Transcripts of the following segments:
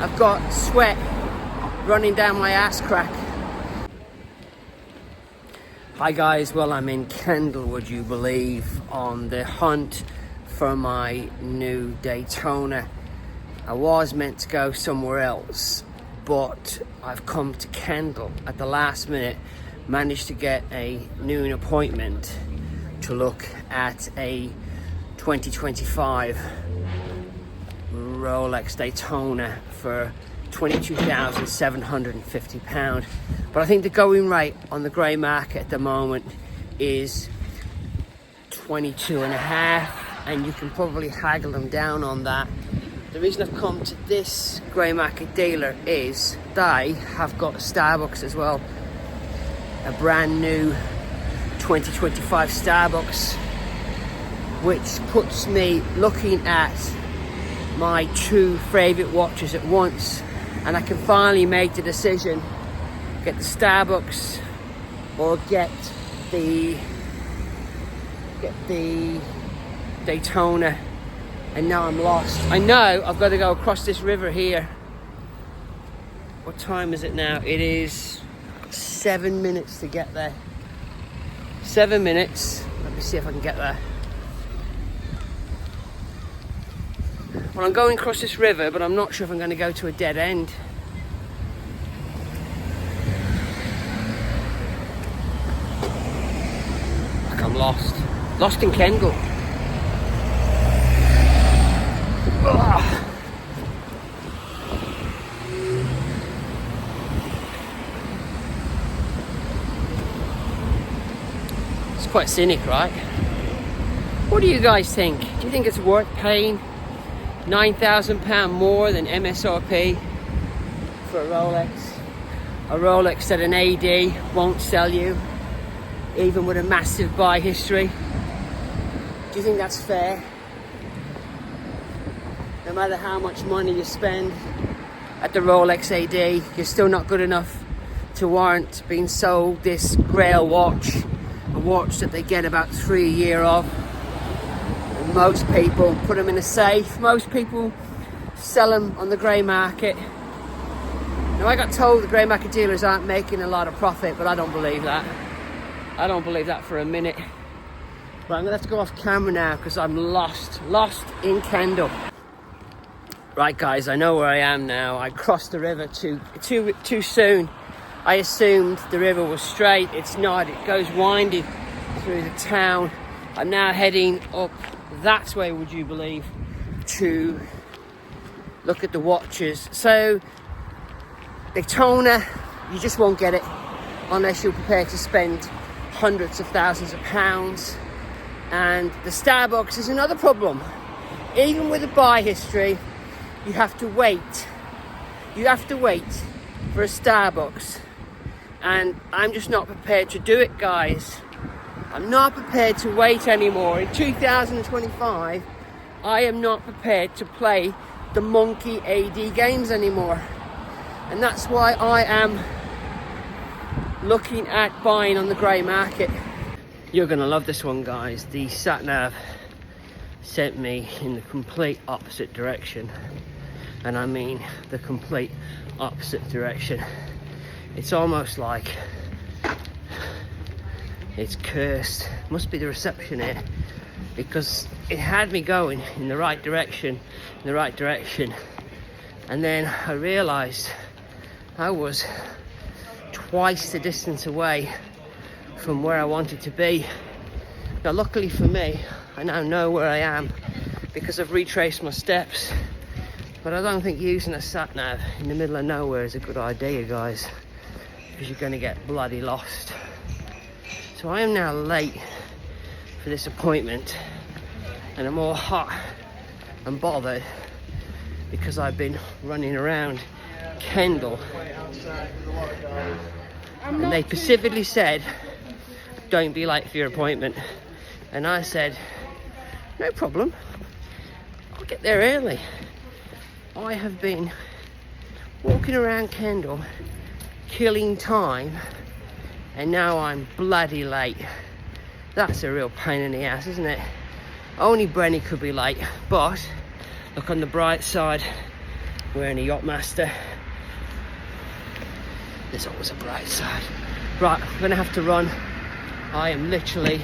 I've got sweat running down my ass crack. Hi guys, well I'm in Kendall, would you believe, on the hunt for my new Daytona. I was meant to go somewhere else, but I've come to Kendall at the last minute, managed to get a noon appointment to look at a 2025 Rolex Daytona for £22,750. But I think the going rate on the grey market at the moment is 22 and a half, and you can probably haggle them down on that. The reason I've come to this grey market dealer is they have got Starbucks as well. A brand new 2025 Starbucks, which puts me looking at my two favourite watches at once, and I can finally make the decision, get the Starbucks or get the Daytona. And now I'm lost. I know I've got to go across this river here. What time is it now? It is 7 minutes to get there. 7 minutes. Let me see if I can get there. Well, I'm going across this river, but I'm not sure if I'm going to go to a dead end. Like I'm lost. Lost in Kendall. Ugh. It's quite scenic, right? What do you guys think? Do you think it's worth paying £9,000 more than MSRP for a Rolex? A Rolex that an AD won't sell you, even with a massive buy history. Do you think that's fair? No matter how much money you spend at the Rolex AD, you're still not good enough to warrant being sold this Grail watch, a watch that they get about 3 a year of. And most people put them in a safe. Most people sell them on the grey market. Now, I got told the grey market dealers aren't making a lot of profit, but I don't believe that. I don't believe that for a minute. But I'm gonna have to go off camera now because I'm lost in Kendall. Right guys, I know where I am now. I crossed the river too soon. I assumed the river was straight. It's not. It goes winding through the town. I'm now heading up that way, would you believe, to look at the watches. So Daytona, you just won't get it unless you're prepared to spend hundreds of thousands of pounds. And the Starbucks is another problem. Even with a buy history, you have to wait. You have to wait for a Starbucks. And I'm just not prepared to do it, guys. I'm not prepared to wait anymore. In 2025, I am not prepared to play the monkey AD games anymore. And that's why I am looking at buying on the grey market. You're gonna love this one, guys. The sat-nav sent me in the complete opposite direction. And I mean the complete opposite direction. It's almost like it's cursed. Must be the reception here, because it had me going in the right direction, and then I realized I was twice the distance away from where I wanted to be. Now luckily for me, I now know where I am because I've retraced my steps. But I don't think using a sat-nav in the middle of nowhere is a good idea, guys, because you're going to get bloody lost. So I am now late for this appointment, and I'm all hot and bothered because I've been running around Kendall, and they specifically said, don't be late for your appointment. And I said, no problem, I'll get there early. I have been walking around Kendall, killing time, and now I'm bloody late. That's a real pain in the ass, isn't it? Only Brenny could be late, but look on the bright side. wearing a Yachtmaster. There's always a bright side. Right, I'm gonna have to run. I am literally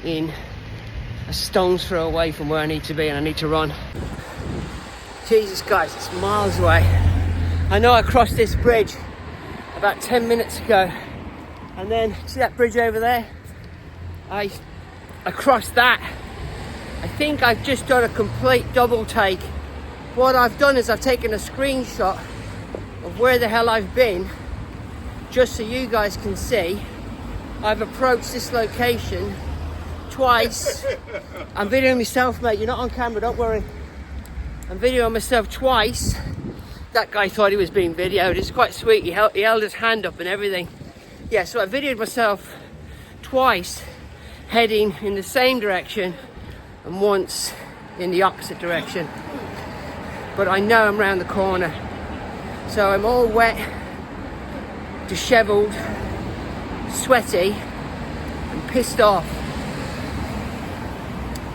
in a stone's throw away from where I need to be, and I need to run. Jesus guys, it's miles away. I know I crossed this bridge about 10 minutes ago, and then see that bridge over there? I crossed that. I think I've just done a complete double take. What I've done is I've taken a screenshot of where the hell I've been, just so you guys can see. I've approached this location twice. I'm videoing myself, mate. You're not on camera, don't worry. I'm videoing myself twice. That guy thought he was being videoed. It's quite sweet. He held his hand up and everything. Yeah, so I videoed myself twice, heading in the same direction and once in the opposite direction. But I know I'm round the corner. So I'm all wet, disheveled, sweaty, and pissed off.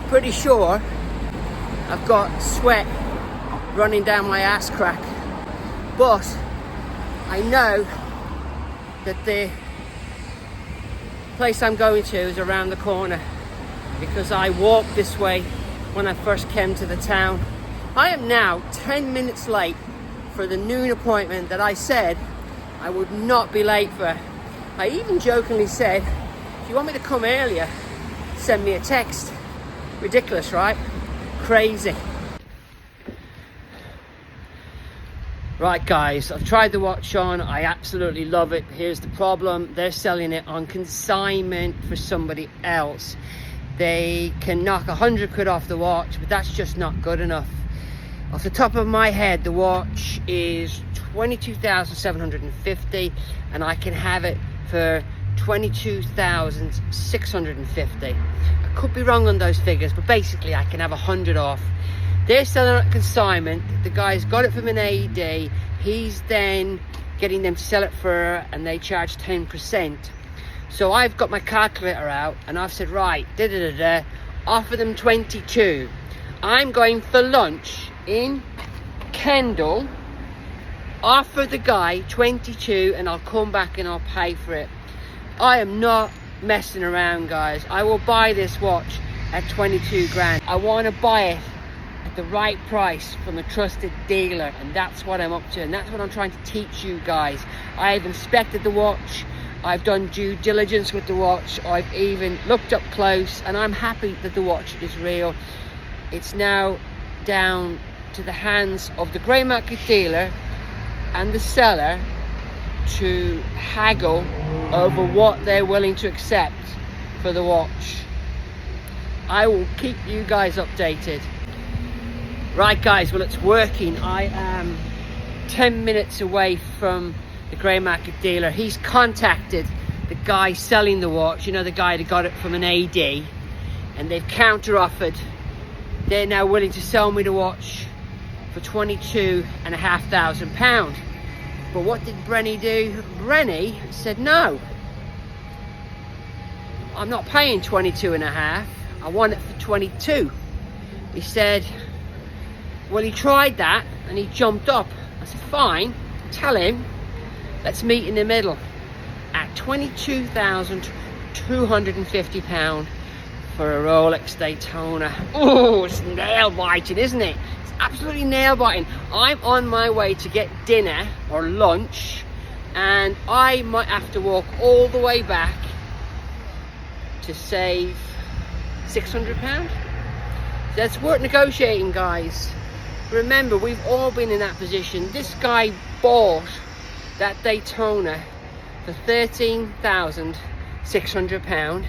Pretty sure I've got sweat running down my ass crack. But I know that the place I'm going to is around the corner, because I walked this way when I first came to the town. I am now 10 minutes late for the noon appointment that I said I would not be late for. I even jokingly said, if you want me to come earlier, send me a text. Ridiculous, right? Crazy. Right guys, I've tried the watch on. I absolutely love it. Here's the problem. They're selling it on consignment for somebody else. They can knock 100 quid off the watch, but that's just not good enough. Off the top of my head, the watch is 22,750, and I can have it for 22,650. I could be wrong on those figures, but basically I can have 100 off. They're selling it at consignment. The guy's got it from an AED. He's then getting them to sell it for, and they charge 10%. So I've got my calculator out, and I've said, right, offer them 22. I'm going for lunch in Kendall. Offer the guy 22, and I'll come back and I'll pay for it. I am not messing around, guys. I will buy this watch at 22 grand. I want to buy it at the right price from a trusted dealer, and that's what I'm up to, and that's what I'm trying to teach you guys. I've inspected the watch, I've done due diligence with the watch, I've even looked up close, and I'm happy that the watch is real. It's now down to the hands of the grey market dealer and the seller to haggle over what they're willing to accept for the watch. I will keep you guys updated. Right guys, well, it's working. I am 10 minutes away from the grey market dealer. He's contacted the guy selling the watch, you know, the guy that got it from an AD, and they've counter offered. They're now willing to sell me the watch for £22,500. But what did Brenny do? Brenny said, no, I'm not paying 22.5. I want it for 22. He said, well, he tried that and he jumped up. I said, fine, tell him, let's meet in the middle at £22,250 for a Rolex Daytona. Oh, it's nail biting, isn't it? It's absolutely nail biting. I'm on my way to get dinner or lunch, and I might have to walk all the way back to save £600. That's worth negotiating, guys. Remember, we've all been in that position. This guy bought that Daytona for £13,600,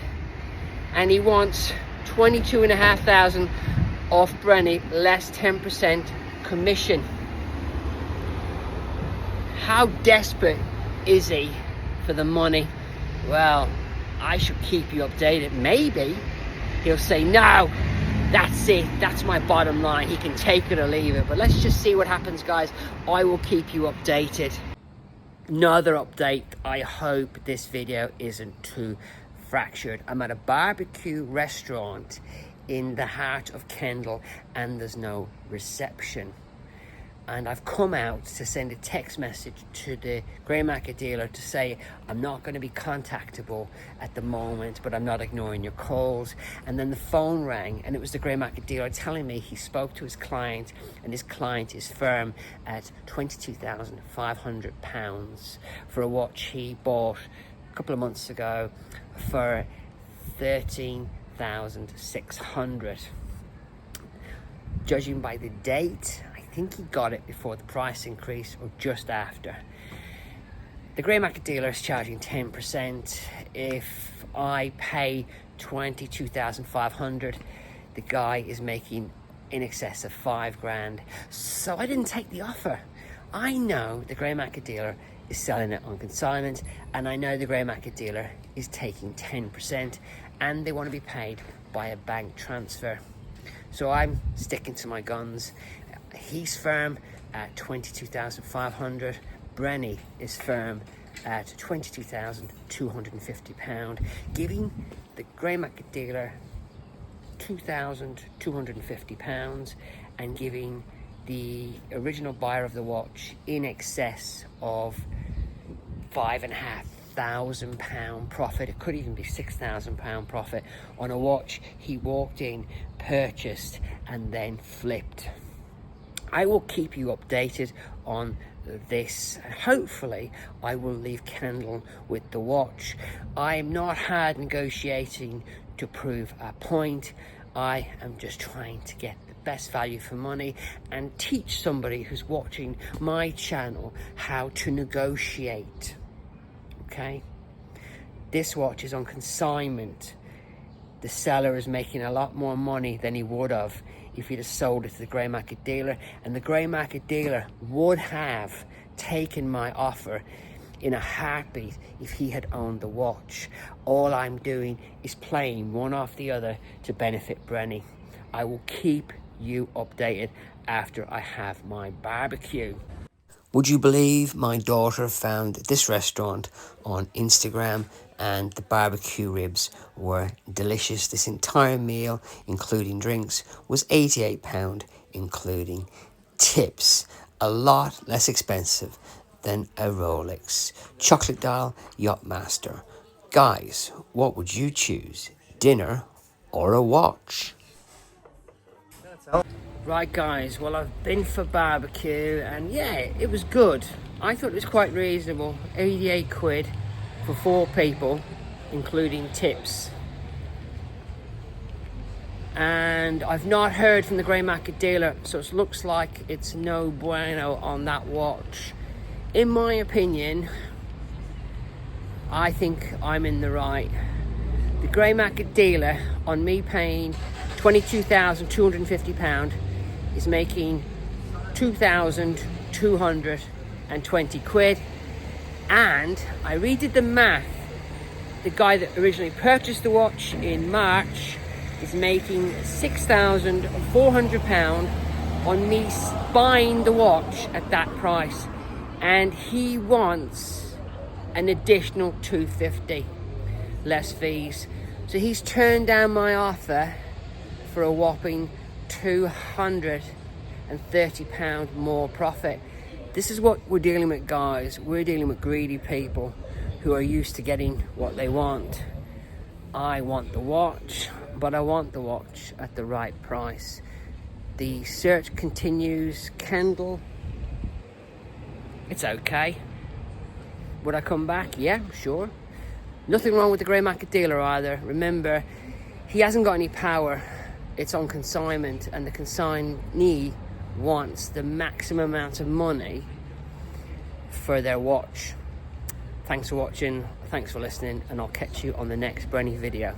and he wants 22,500 off Brenny, less 10% commission. How desperate is he for the money? Well, I should keep you updated. Maybe he'll say, no, that's it, that's my bottom line. He can take it or leave it. But let's just see what happens, guys. I will keep you updated. Another update. I hope this video isn't too fractured. I'm at a barbecue restaurant in the heart of Kendall, and there's no reception. And I've come out to send a text message to the grey market dealer to say I'm not going to be contactable at the moment, but I'm not ignoring your calls. And then the phone rang, and it was the grey market dealer telling me he spoke to his client, and his client is firm at £22,500 for a watch he bought a couple of months ago for £13,600. Judging by the date, I think he got it before the price increase or just after. The grey market dealer is charging 10%. If I pay £22,500, the guy is making in excess of £5,000. So I didn't take the offer. I know the grey market dealer is selling it on consignment, and I know the grey market dealer is taking 10%, and they want to be paid by a bank transfer. So I'm sticking to my guns. He's firm at £22,500. Brenny is firm at £22,250, giving the grey market dealer £2,250 and giving the original buyer of the watch in excess of £5,500 profit. It could even be £6,000 profit on a watch he walked in, purchased, and then flipped. I will keep you updated on this, and hopefully I will leave Kendall with the watch. I am not hard negotiating to prove a point. I am just trying to get the best value for money and teach somebody who's watching my channel how to negotiate. Okay, this watch is on consignment. The seller is making a lot more money than he would have if he'd have sold it to the grey market dealer, and the grey market dealer would have taken my offer in a heartbeat if he had owned the watch. All I'm doing is playing one off the other to benefit Brenny. I will keep you updated after I have my barbecue. Would you believe my daughter found this restaurant on Instagram, and the barbecue ribs were delicious. This entire meal, including drinks, was £88, including tips. A lot less expensive than a Rolex. Chocolate dial Yachtmaster. Guys, what would you choose? Dinner or a watch? Right guys, well, I've been for barbecue, and yeah, it was good. I thought it was quite reasonable. 88 quid for 4 people, including tips. And I've not heard from the grey market dealer, so it looks like it's no bueno on that watch. In my opinion, I think I'm in the right. The grey market dealer, on me paying £22,250, is making 2,220 quid. And I redid the math. The guy that originally purchased the watch in March is making £6,400 on me buying the watch at that price, and he wants an additional £250 less fees. So he's turned down my offer for a whopping £230 more profit. This is what we're dealing with, guys. We're dealing with greedy people who are used to getting what they want. I want the watch, but I want the watch at the right price. The search continues. Kendall, it's okay. Would I come back? Yeah, sure. Nothing wrong with the grey market dealer either. Remember, he hasn't got any power. It's on consignment, and the consignee wants the maximum amount of money for their watch. Thanks for watching, thanks for listening, and I'll catch you on the next Brenny video.